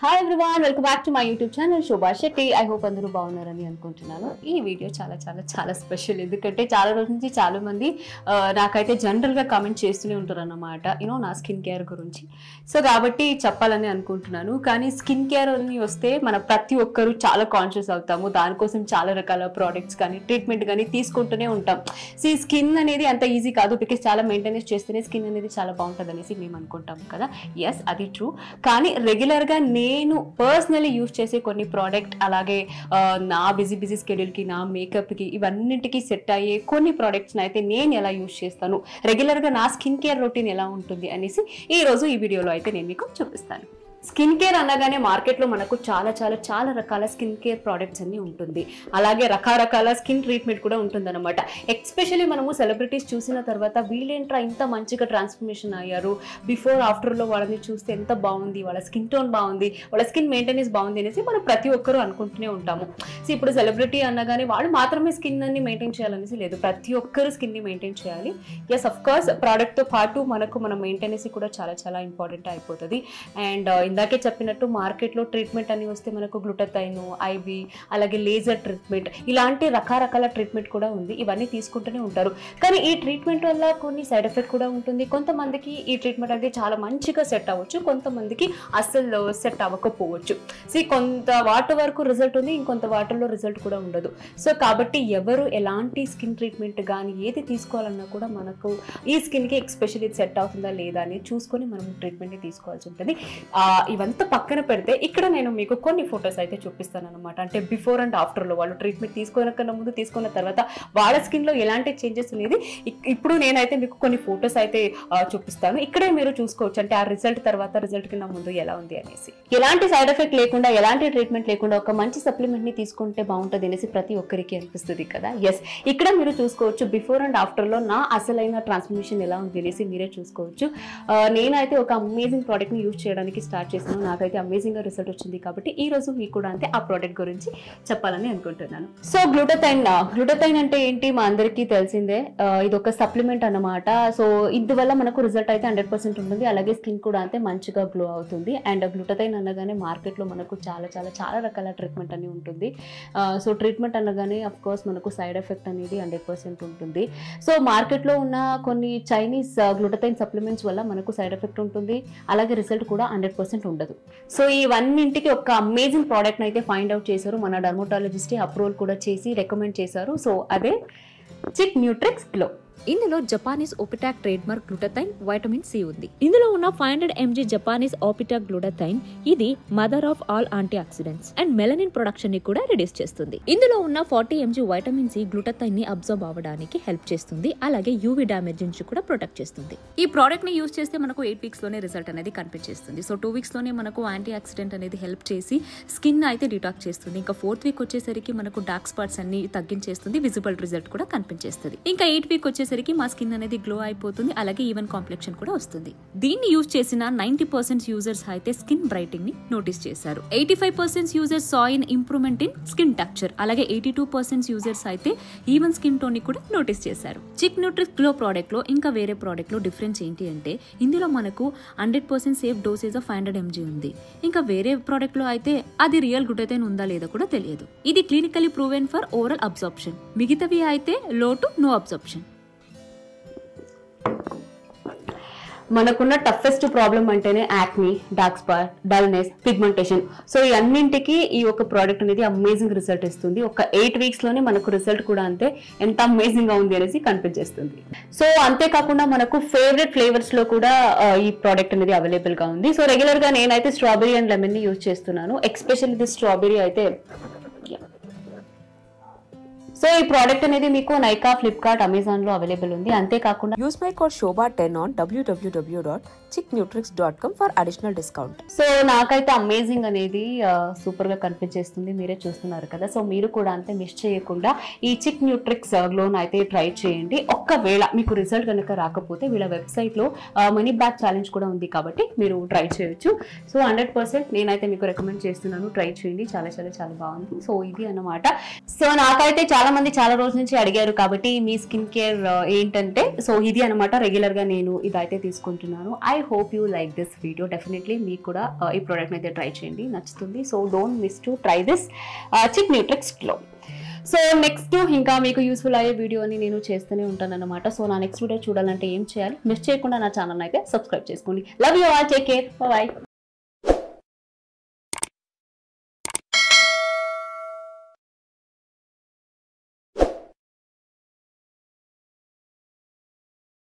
Hi everyone, welcome back to my YouTube channel Shobha Shetty. I hope అందరూ బాగున్నారని అనుకుంటున్నాను. ఈ వీడియో చాలా చాలా చాలా స్పెషల్, ఎందుకంటే చాలా రోజుల నుంచి చాలా మంది నాకైతే జనరల్గా కామెంట్ చేస్తూనే ఉంటారు అన్నమాట నా స్కిన్ కేర్ గురించి. సో కాబట్టి చెప్పాలని అనుకుంటున్నాను. కానీ స్కిన్ కేర్ అని వస్తే మన ప్రతి ఒక్కరు చాలా కాన్షియస్ అవుతాము. దానికోసం చాలా రకాల ప్రోడక్ట్స్ కానీ ట్రీట్మెంట్ కానీ తీసుకుంటూనే ఉంటాం. సో ఈ స్కిన్ అనేది అంత ఈజీ కాదు, బికాస్ చాలా మెయింటెనెన్స్ చేస్తేనే స్కిన్ అనేది చాలా బాగుంటుంది అనేసి మేము అనుకుంటాం కదా. ఎస్, అది ట్రూ. కానీ రెగ్యులర్గా నేను పర్సనలీ యూజ్ చేసే కొన్ని ప్రోడక్ట్, అలాగే నా బిజీ స్కెడ్యూల్కి, నా మేకప్కి, ఇవన్నింటికి సెట్ అయ్యే కొన్ని ప్రోడక్ట్స్ని అయితే నేను ఎలా యూజ్ చేస్తాను, రెగ్యులర్గా నా స్కిన్ కేర్ రొటీన్ ఎలా ఉంటుంది అనేసి ఈరోజు ఈ వీడియోలో అయితే నేను మీకు చూపిస్తాను. స్కిన్ కేర్ అనగానే మార్కెట్లో మనకు చాలా చాలా చాలా రకాల స్కిన్ కేర్ ప్రోడక్ట్స్ అన్ని ఉంటుంది. అలాగే రకరకాల స్కిన్ ట్రీట్మెంట్ కూడా ఉంటుందన్నమాట. ఎస్పెషల్లీ మనము సెలబ్రిటీస్ చూసిన తర్వాత వీళ్ళేంట్రా ఇంత మంచిగా ట్రాన్స్ఫర్మేషన్ అయ్యారు, బిఫోర్ ఆఫ్టర్లో వాళ్ళని చూస్తే ఎంత బాగుంది, వాళ్ళ స్కిన్ టోన్ బాగుంది, వాళ్ళ స్కిన్ మెయింటెనెన్స్ బాగుంది అనేసి మనం ప్రతి ఒక్కరూ అనుకుంటూనే ఉంటాము. సో ఇప్పుడు సెలబ్రిటీ అనగానే వాళ్ళు మాత్రమే స్కిన్ అన్ని మెయింటైన్ చేయాలనేసి లేదు, ప్రతి ఒక్కరు స్కిన్ని మెయింటైన్ చేయాలి. ఎస్, అఫ్ కోర్స్ ప్రోడక్ట్తో పాటు మనకు మన మెయింటెనెన్స్ కూడా చాలా చాలా ఇంపార్టెంట్ అయిపోతుంది. అండ్ ఇందాకే చెప్పినట్టు మార్కెట్లో ట్రీట్మెంట్ అని వస్తే మనకు గ్లూటథైన్, ఐవి, అలాగే లేజర్ ట్రీట్మెంట్, ఇలాంటి రకరకాల ట్రీట్మెంట్ కూడా ఉంది. ఇవన్నీ తీసుకుంటూనే ఉంటారు. కానీ ఈ ట్రీట్మెంట్ వల్ల కొన్ని సైడ్ ఎఫెక్ట్ కూడా ఉంటుంది. కొంతమందికి ఈ ట్రీట్మెంట్ అనేది చాలా మంచిగా సెట్ అవ్వచ్చు, కొంతమందికి అస్సలు సెట్ అవ్వకపోవచ్చు. సో కొంత వాటి వరకు రిజల్ట్ ఉంది, ఇంకొంత వాటిల్లో రిజల్ట్ కూడా ఉండదు. సో కాబట్టి ఎవరు ఎలాంటి స్కిన్ ట్రీట్మెంట్ కానీ ఏది తీసుకోవాలన్నా కూడా మనకు ఈ స్కిన్కి ఎస్పెషల్లీ సెట్ అవుతుందా లేదా అని చూసుకొని మనం ట్రీట్మెంట్ని తీసుకోవాల్సి ఉంటుంది. ఇవంతా పక్కన పెడితే ఇక్కడ నేను మీకు కొన్ని ఫొటోస్ అయితే చూపిస్తాను అనమాట. అంటే బిఫోర్ అండ్ ఆఫ్టర్లో వాళ్ళు ట్రీట్మెంట్ తీసుకోనకన్నా ముందు, తీసుకున్న తర్వాత వాళ్ళ స్కిన్లో ఎలాంటి చేంజెస్ అనేది ఇప్పుడు నేనైతే మీకు కొన్ని ఫొటోస్ అయితే చూపిస్తాను. ఇక్కడే మీరు చూసుకోవచ్చు, అంటే ఆ రిజల్ట్ తర్వాత రిజల్ట్ కింద ముందు ఎలా ఉంది అనేసి. ఎలాంటి సైడ్ ఎఫెక్ట్ లేకుండా, ఎలాంటి ట్రీట్మెంట్ లేకుండా ఒక మంచి సప్లిమెంట్ని తీసుకుంటే బాగుంటుంది అనేసి ప్రతి ఒక్కరికి అనిపిస్తుంది కదా. ఎస్, ఇక్కడ మీరు చూసుకోవచ్చు బిఫోర్ అండ్ ఆఫ్టర్లో నా అసలైన ట్రాన్స్ఫర్మేషన్ ఎలా ఉంది అనేసి మీరే చూసుకోవచ్చు. నేనైతే ఒక అమేజింగ్ ప్రోడక్ట్ని యూజ్ చేయడానికి స్టార్ట్ చేశాను. నాకైతే అమేజింగ్గా రిజల్ట్ వచ్చింది. కాబట్టి ఈ రోజు మీకు కూడా అంతే ఆ ప్రోడక్ట్ గురించి చెప్పాలని అనుకుంటున్నాను. సో గ్లూటథైన్ అంటే ఏంటి మా అందరికీ తెలిసిందే. ఇది ఒక సప్లిమెంట్ అన్నమాట. సో ఇందువల్ల మనకు రిజల్ట్ అయితే 100% ఉంటుంది. అలాగే స్కిన్ కూడా అంతే మంచిగా గ్లో అవుతుంది. అండ్ గ్లూటథైన్ అనగానే మార్కెట్లో మనకు చాలా చాలా చాలా రకాల ట్రీట్మెంట్ అని ఉంటుంది. సో ట్రీట్మెంట్ అనగానే అఫ్ కోర్స్ మనకు సైడ్ ఎఫెక్ట్ అనేది 100% ఉంటుంది. సో మార్కెట్లో ఉన్న కొన్ని చైనీస్ గ్లూటథైన్ సప్లిమెంట్స్ వల్ల మనకు సైడ్ ఎఫెక్ట్ ఉంటుంది, అలాగే రిజల్ట్ కూడా 100% ఉండదు. సో ఇవన్నింటికి ఒక అమేజింగ్ ప్రోడక్ట్ని అయితే ఫైండ్ అవుట్ చేశారు. మన డర్మటాలజిస్ట్ అప్రూవల్ కూడా చేసి రికమెండ్ చేశారు. సో అదే చిక్ న్యూట్రిక్స్ గ్లో. ఇందులో Japanese Opitac trade mark glutathione vitamin C ఉంది. ఇందులో ఉన్న 500 mg జపానీస్ ఓపిటాక్ గ్లూటథైన్ ఇది mother of all antioxidants and melanin production ని కూడా రిడ్యూస్ చేస్తుంది. ఇందులో ఉన్న 40 mg వైటమిన్ సి గ్లూటథైన్ ని అబ్జర్వ్ అవ్వడానికి హెల్ప్ చేస్తుంది. అలాగే యూవీ డామేజ్ నుంచి కూడా ప్రొటెక్ట్ చేస్తుంది. ఈ ప్రోడక్ట్ ని యూజ్ చేస్తే మనకు 8 weeks లోనే రిజల్ట్ అనేది కనిపించేస్తుంది. సో 2 weeks లోనే మనకు యాంటీ ఆక్సిడెంట్ అనేది హెల్ప్ చేసి స్కిన్ అయితే డిటాక్స్ చేస్తుంది. ఇంకా 4th week వచ్చేసరికి మనకు డార్క్ స్పాట్స్ అన్ని తగ్గించేస్తుంది, విజిబుల్ రిజల్ట్ కూడా కనిపించేస్తుంది. ఇంకా 8th week వచ్చేసరికి మా స్కిన్ అనేది గ్లో అయిపోతుంది, అలాగే ఈవెన్ కాంప్లెక్షన్ కూడా వస్తుంది. దీన్ని యూజ్ చేసిన 90% యూజర్స్ అయితే స్కిన్ బ్రైటింగ్ ని నోటీస్ చేశారు. 85% users saw in improvement in skin texture, అలాగే 82% యూజర్స్ అయితే ఈవెన్ స్కిన్ టోన్ ని కూడా నోటీస్ చేశారు. చిక్ న్యూట్రిక్స్ గ్లో ప్రోడక్ట్ లో ఇంకా వేరే ప్రోడక్ట్ లో డిఫరెన్స్ ఏంటి అంటే ఇందులో మనకు 100% సేఫ్ డోసేజ్ ఆఫ్ 500 mg ఉంది. ఇంకా వేరే ప్రోడక్ట్ లో అయితే అది రియల్ గ్లూటథైన్ ఉందా లేదా కూడా తెలియదు. ఇది clinically proven for oral absorption, మిగతావి అయితే లో టు నో అబ్జార్ప్షన్. మనకున్న టఫెస్ట్ ప్రాబ్లం అంటేనే acne, dark spot, dullness, pigmentation. So ఈ అన్నింటికి ఈ ఒక ప్రోడక్ట్ అనేది అమేజింగ్ రిజల్ట్ ఇస్తుంది. ఒక 8 weeks లోనే మనకు రిజల్ట్ కూడా అంతే ఎంత అమేజింగ్ గా ఉంది అనేసి కనిపించేస్తుంది. సో అంతేకాకుండా మనకు ఫేవరెట్ ఫ్లేవర్స్ లో కూడా ఈ ప్రోడక్ట్ అనేది అవైలబుల్ గా ఉంది. సో రెగ్యులర్ గా నేనైతే స్ట్రాబెరీ అండ్ లెమన్ ని యూజ్ చేస్తున్నాను. ఎస్పెషల్లీ ఇది స్ట్రాబెరీ అయితే. సో ఈ ప్రోడక్ట్ అనేది మీకు నైకా, ఫ్లిప్కార్ట్, అమెజాన్ లో అవైలబుల్ ఉంది. అంతేకాకుండా యూస్ మై కోడ్ శోభా10 on www.chicknutrix.com for additional discount. So నాకైతే అమేజింగ్ అనేది సూపర్ గా కనిపించేస్తుంది, మీరే చూస్తున్నారు కదా. సో మీరు కూడా అంతే మిస్ చేయకుండా ఈ చిక్ న్యూట్రిక్స్ గ్లోన్ అయితే ట్రై చేయండి. ఒక్కవేళ మీకు రిజల్ట్ కనుక రాకపోతే వీళ్ళ వెబ్సైట్ లో మనీ బ్యాక్ ఛాలెంజ్ కూడా ఉంది, కాబట్టి మీరు ట్రై చేయొచ్చు. సో 100% నేనైతే మీకు రికమెండ్ చేస్తున్నాను, ట్రై చేయండి. చాలా చాలా చాలా బాగుంది. సో ఇది అన్నమాట. సో నాకైతే చాలా చాలా మంది చాలా రోజుల నుంచి అడిగారు కాబట్టి మీ స్కిన్ కేర్ ఏంటంటే సో ఇది అనమాట రెగ్యులర్ గా నేను ఇదైతే తీసుకుంటున్నాను. I hope you like this video. Definitely మీకు కూడా ఈ ప్రోడక్ట్ అయితే ట్రై చేయండి, నచ్చుతుంది. So don't miss to try this Chicnutrix glow. So next ఇంకా మీకు యూస్ఫుల్ అయ్యే వీడియోని నేను చేస్తూనే ఉంటాను అనమాట. సో నా నెక్స్ట్ వీడియో చూడాలంటే ఏం చేయాలి, మిస్ చేయకుండా నా ఛానల్ అయితే సబ్స్క్రైబ్ చేసుకోండి. Love you all, take care, by.